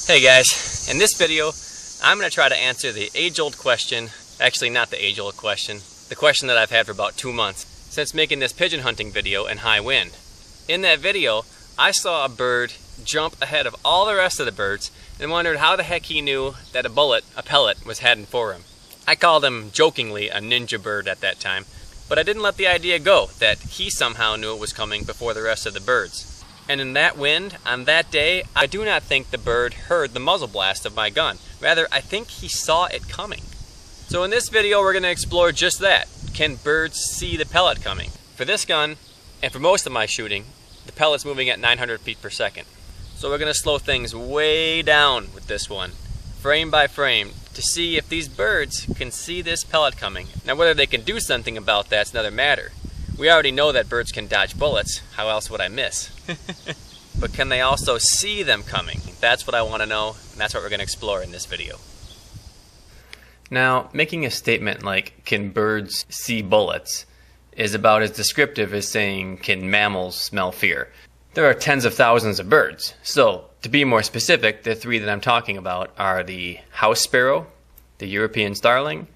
Hey guys, in this video I'm going to try to answer the age-old question, actually not the age-old question, the question that I've had for about 2 months since making this pigeon hunting video in high wind. In that video I saw a bird jump ahead of all the rest of the birds and wondered how the heck he knew that a pellet was heading for him. I called him jokingly a ninja bird at that time, but I didn't let the idea go that he somehow knew it was coming before the rest of the birds. And in that wind, on that day, I do not think the bird heard the muzzle blast of my gun. Rather, I think he saw it coming. So in this video, we're going to explore just that. Can birds see the pellet coming? For this gun, and for most of my shooting, the pellet's moving at 900 feet per second. So we're going to slow things way down with this one, frame by frame, to see if these birds can see this pellet coming. Now whether they can do something about that's another matter. We already know that birds can dodge bullets. How else would I miss? But can they also see them coming? That's what I want to know, and that's what we're going to explore in this video. Now, making a statement like, can birds see bullets, is about as descriptive as saying, can mammals smell fear? There are tens of thousands of birds. So, to be more specific, the three that I'm talking about are the house sparrow, the European starling,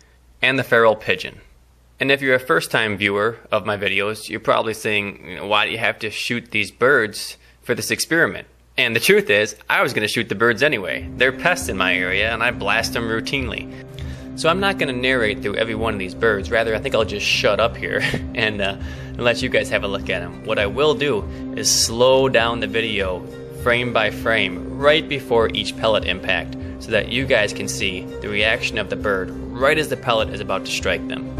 and the feral pigeon. And if you're a first-time viewer of my videos, you're probably saying, why do you have to shoot these birds for this experiment? And the truth is, I was going to shoot the birds anyway. They're pests in my area, and I blast them routinely. So I'm not going to narrate through every one of these birds. Rather, I think I'll just shut up here and let you guys have a look at them. What I will do is slow down the video frame by frame right before each pellet impact so that you guys can see the reaction of the bird right as the pellet is about to strike them.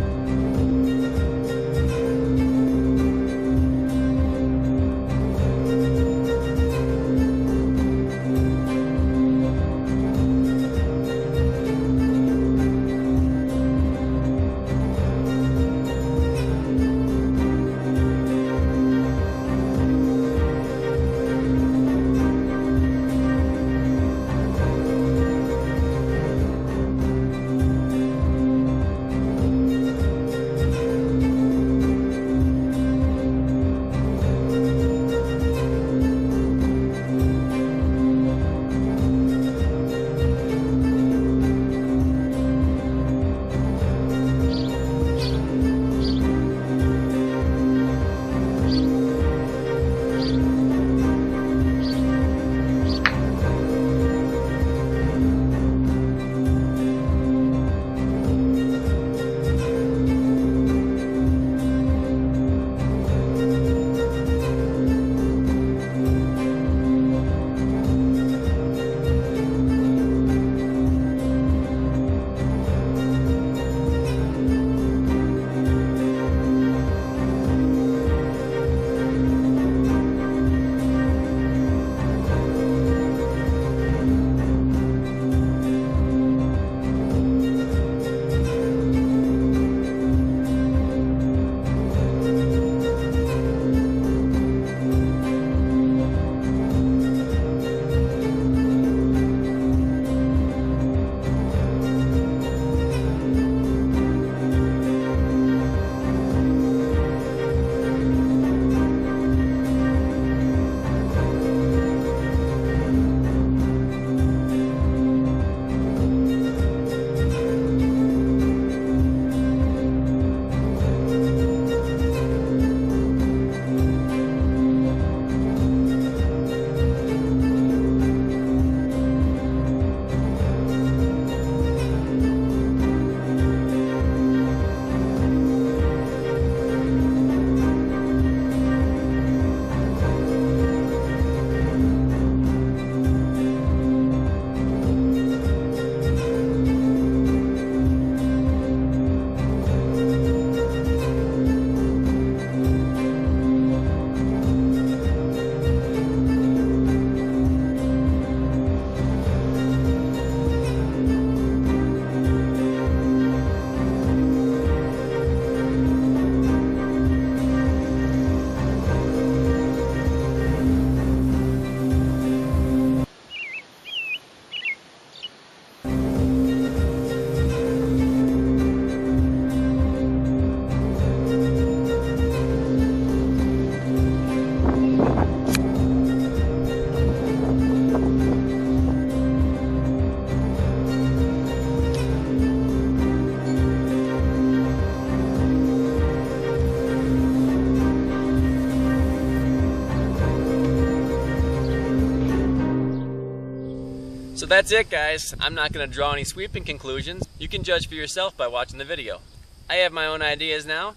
that's it, guys. I'm not going to draw any sweeping conclusions. You can judge for yourself by watching the video. I have my own ideas now.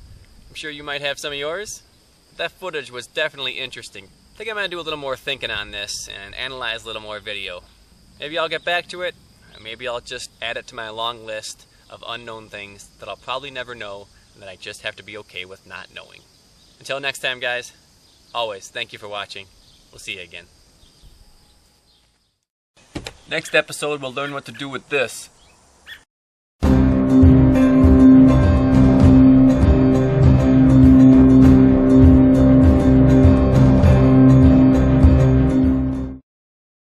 I'm sure you might have some of yours. That footage was definitely interesting. I think I'm going to do a little more thinking on this and analyze a little more video. Maybe I'll get back to it, or maybe I'll just add it to my long list of unknown things that I'll probably never know and that I just have to be okay with not knowing. Until next time, guys, always thank you for watching. We'll see you again. Next episode, we'll learn what to do with this.